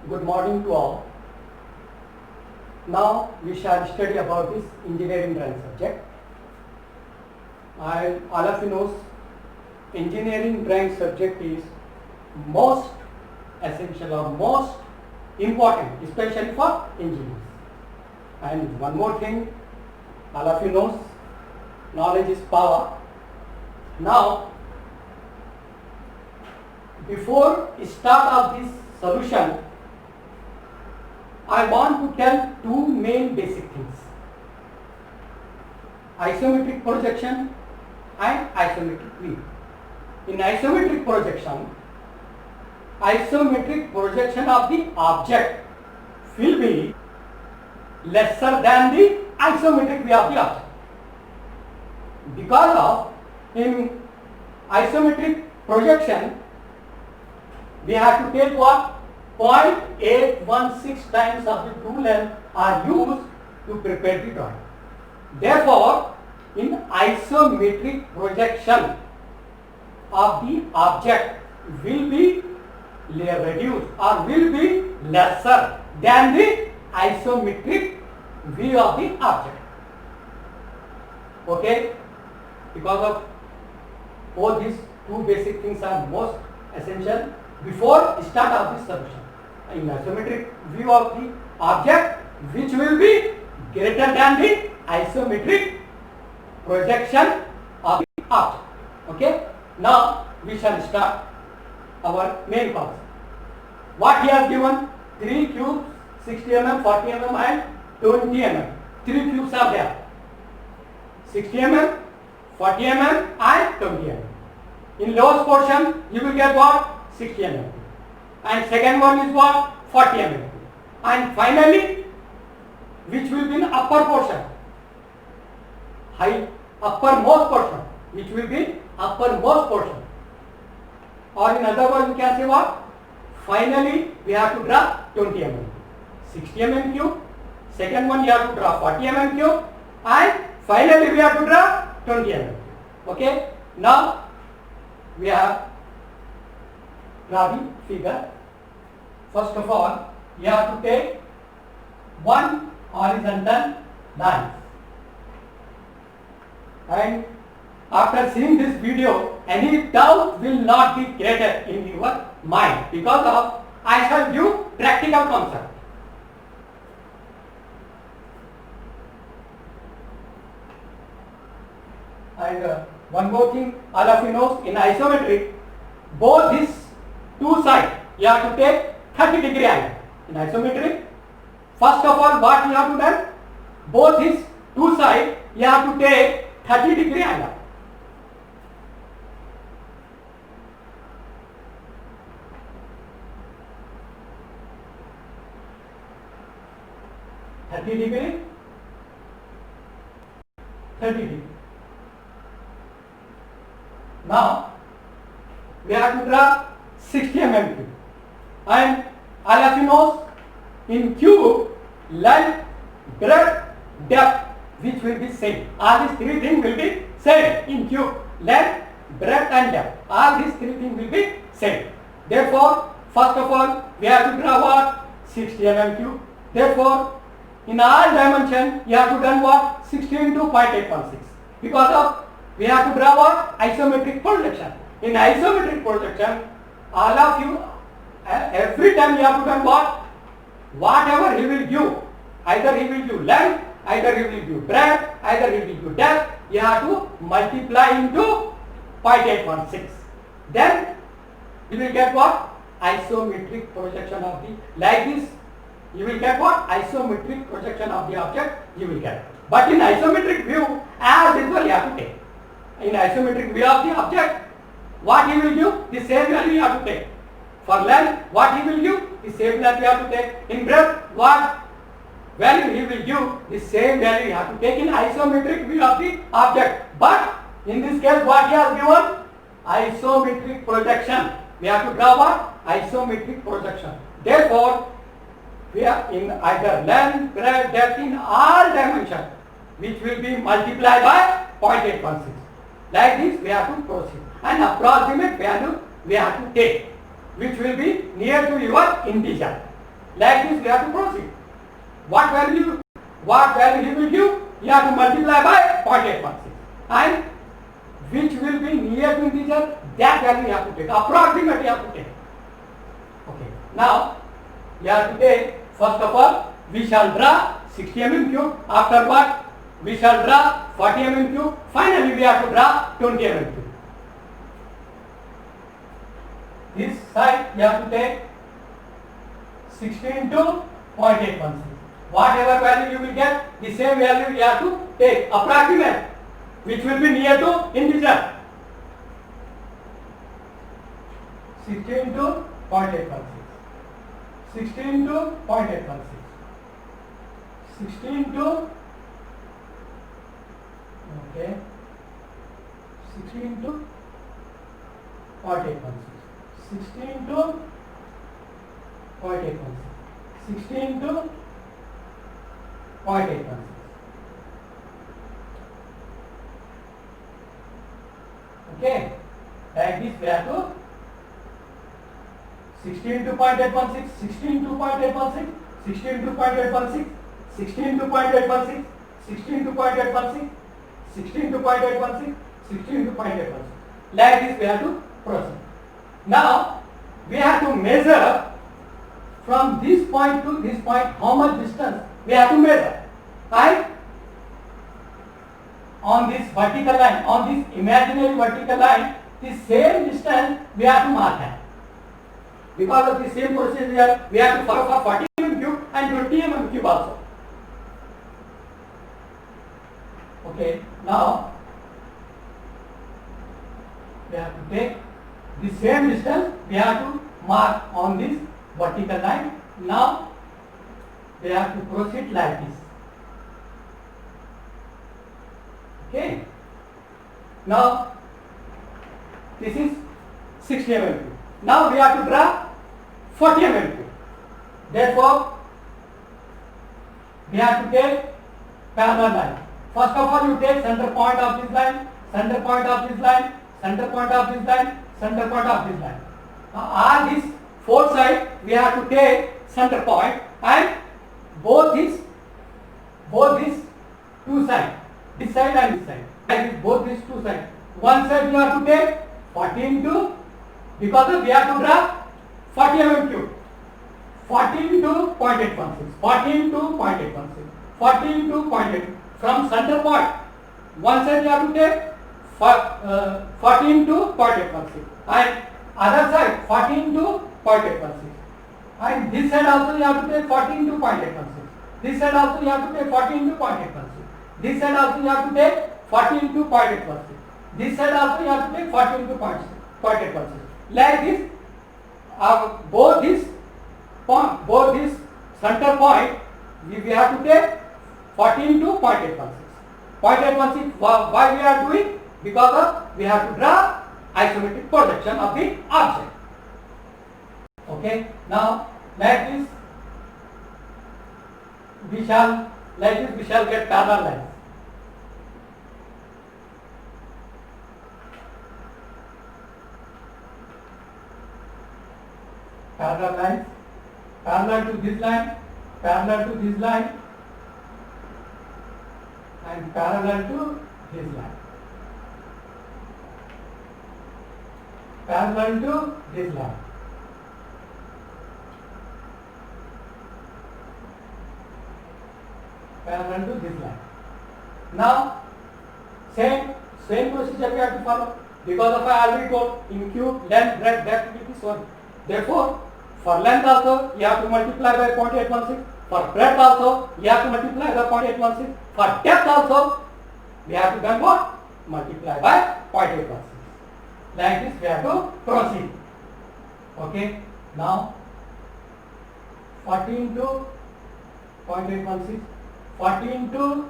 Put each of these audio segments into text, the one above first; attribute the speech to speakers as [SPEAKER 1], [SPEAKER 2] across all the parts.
[SPEAKER 1] Good morning to all. Now we shall study about this engineering drawing subject. All of you knows engineering drawing subject is most essential or most important, especially for engineers. And one more thing, all of you knows knowledge is power. Now, before start of this solution, I want to tell two main basic things: isometric projection and isometric view. In isometric projection of the object will be lesser than the isometric view of the object. Because of in isometric projection, we have to take what? 0.816 times of the true length are used to prepare the drawing. Therefore, in isometric projection of the object will be reduced or will be lesser than the isometric view of the object. Okay? Because of all these two basic things are most essential before start of this solution. In isometric view of the object, which will be greater than the isometric projection of the object. Okay? Now we shall start our main concept. What he has given? 3 cubes, 60 mm, 40 mm and 20 mm. 3 cubes are there. 60 mm, 40 mm and 20 mm. In lowest portion you will get what? 60 mm. And second one is what? 40 mm. And finally, which will be in upper portion? Uppermost portion. Which will be uppermost portion. Or in other words, you can say what? Finally, we have to draw 20 mm. 60 mm cube. Second one you have to draw 40 mm cube. And finally, we have to draw 20 mm cube. Okay? Now, we have drawing figure. First of all, you have to take one horizontal line. And after seeing this video, any doubt will not be created in your mind because of I shall give practical concept. And one more thing, all of you know, in isometric, both these two sides you have to take 30-degree angle. In isometric, first of all, what you have to do? Both these two sides you have to take 30-degree angle. Degree, 30 degree. Now we have to draw 60 mm cube, and all of you knows in cube length, breadth, depth, which will be same. All these three things will be same in cube: length, breadth, and depth. All these three things will be same. Therefore, first of all, we have to draw what? 60 mm cube. Therefore, in all dimension, you have to done what? 60 into 0.816. Because of we have to draw what? Isometric projection. In isometric projection, all of you, every time you have to done what? Whatever he will give, either he will give length, either he will give breadth, either he will give depth, you have to multiply into 0.816. Then you will get what? Isometric projection of the, like this, you will get what? Isometric projection of the object you will get. But in isometric view, as usual you have to take. In isometric view of the object, what he will give? The same value you have to take. For length, what he will give? The same value you have to take. In breadth, what value he will give? The same value you have to take in isometric view of the object. But in this case, what he has given? Isometric projection. We have to draw what? Isometric projection. Therefore, we are in either length, breadth, depth in all dimensions, which will be multiplied by 0.816. Like this, we have to proceed. And approximate value we have to take, which will be near to your integer. Like this, we have to proceed. What value he will give? You have to multiply by 0.816. And which will be near to integer, that value you have to take. Approximately you have to take. Okay. Now, you have to take, first of all, we shall draw 60 mm cube. After what? We shall draw 40 mm cube. Finally, we have to draw 20 mm cube. This side you have to take 16 to 0.816. Whatever value you will get, the same value you have to take approximate, which will be near to integer. 16 to 0.816. 16 to 0.816. 16 to, okay, 16 to 0.816. 16 to 0.816. 16 to 0.816. Okay, like this we have to 16 to 0.816, 16 to 0.816, 16 to 0.816, 16 to 0.816, 16 to 0.816, 16 to 0.816, 16 to 0.816. Like this we have to proceed. Now we have to measure from this point to this point how much distance we have to measure. And on this vertical line, on this imaginary vertical line, the same distance we have to mark it. Because of the same procedure, we have to follow for 40 mm cube and 20 mm cube also. Okay, now we have to take the same distance, we have to mark on this vertical line. Now we have to proceed like this. Okay. Now this is 60 mm cube. Now we have to draw 40 mm cube. Therefore, we have to take parallel line. First of all, you take center point of this line, center point of this line, center point of this line, center point of this line. Now, all these four sides we have to take center point, and both these two sides, this side and this side, like both these two sides. One side you have to take 40 into, because we have to draw 40 mm cube. 40 into 0.816, 40 into 0.816, 40 into 0.8. From center point, one side you have to take 40 into 0.816, and other side 40 into 0.816, and this side also you have to take 40 into 0.816. This side also you have to take 40 into 0.816. This side also you have to take 40 into 0.816. This side also you have to take 40 into 0.816. Like this, both this center point we have to take 40 into 0.816. 0.816, why we are doing? Because of we have to draw isometric projection of the object. Okay, now like this we shall get parallel lines. Parallel lines, parallel to this line, parallel to this line, and parallel to this line, parallel to this line, parallel to this line. Now same procedure we have to follow, because of I already told in cube length, breadth, depth will be one. Therefore, for length also you have to multiply by 0.816. For breadth also you have to multiply by 0.816. For depth also we have to then what? Multiply by 0.816. Like this we have to proceed. Okay. Now 14 to 0.816, 14 to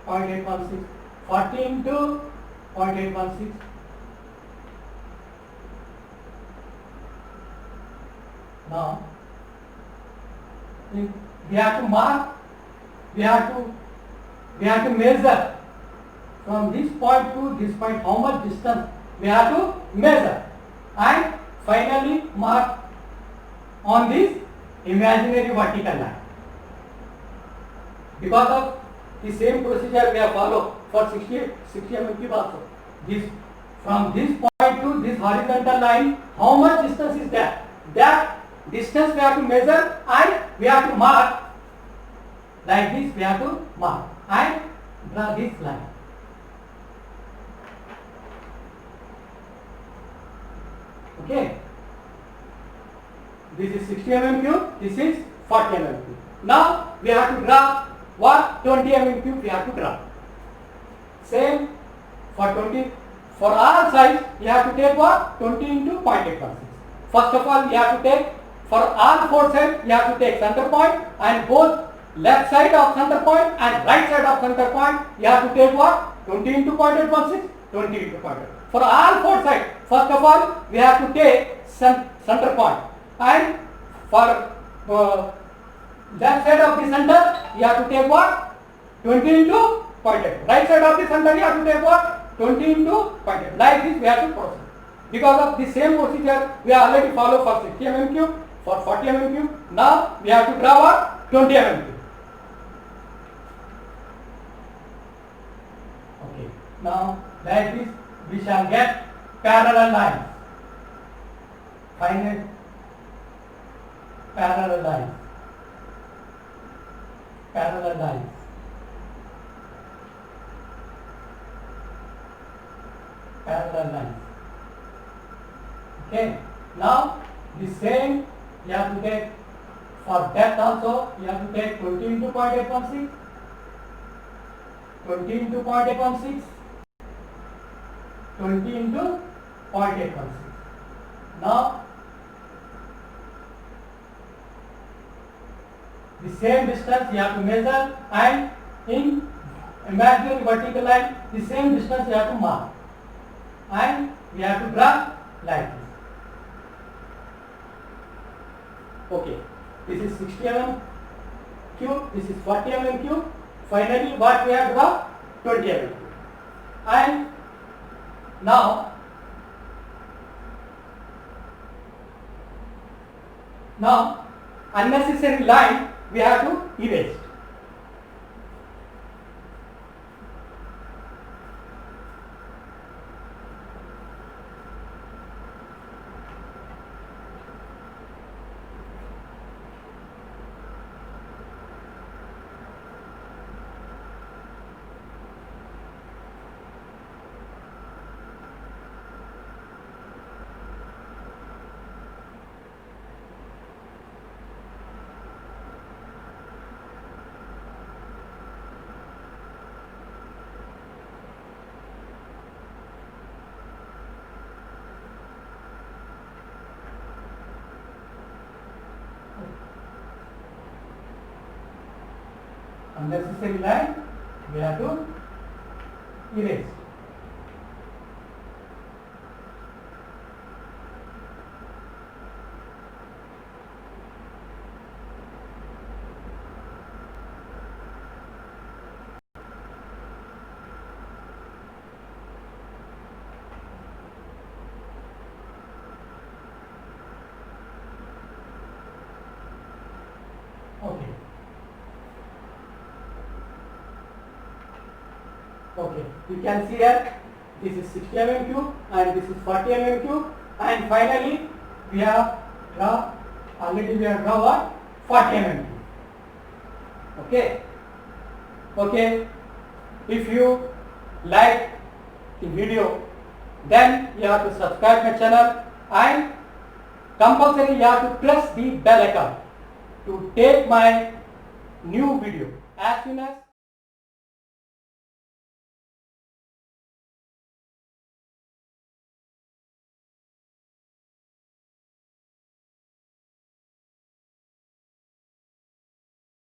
[SPEAKER 1] 0.816, 14 to 0.816. Now we have to mark, we have to measure from this point to this point how much distance we have to measure, and finally mark on this imaginary vertical line. Because of the same procedure we have followed for 60 mm cube also. This from this point to this horizontal line, how much distance is there? That distance we have to measure and we have to mark. Like this we have to mark and draw this line. Okay. This is 60 mm cube, this is 40 mm cube. Now we have to draw what? 20 mm cube we have to draw. Same for 20. For all sides, you have to take what? 20 into 0.816. First of all, you have to take, for all four sides, you have to take center point, and both left side of center point and right side of center point, you have to take what? 20 into 0.816, 20 into 0.8. For all four sides, first of all, we have to take center point, and for left side of the center, you have to take what? 20 into 0.8. Right side of the center, you have to take what? 20 into 0.8. Like this we have to proceed. Because of the same procedure we have already followed for 60 mm cube, for 40 mm cube. Now we have to draw what? 20 mm cube. Okay. Now like this we shall get parallel lines. Find it. Parallel lines. Parallel lines. Parallel lines. Okay. Now the same you have to take for depth also. You have to take 20 into 0.816, 20 into 0.816, 20 into 0.816. Now the same distance you have to measure, and in imaginary vertical line the same distance you have to mark, and we have to draw like this. Okay, this is 60 mm cube, this is 40 mm cube. Finally, what we have drawn? 20 mm cube. And now unnecessary line we have to erase. Unnecessary line we have to erase. Okay. Okay, you can see here this is 60 mm cube and this is 40 mm cube, and finally we have drawn what? 40 mm cube. Okay. Okay. If you like the video, then you have to subscribe my channel and compulsory you have to press the bell icon to take my new video as soon as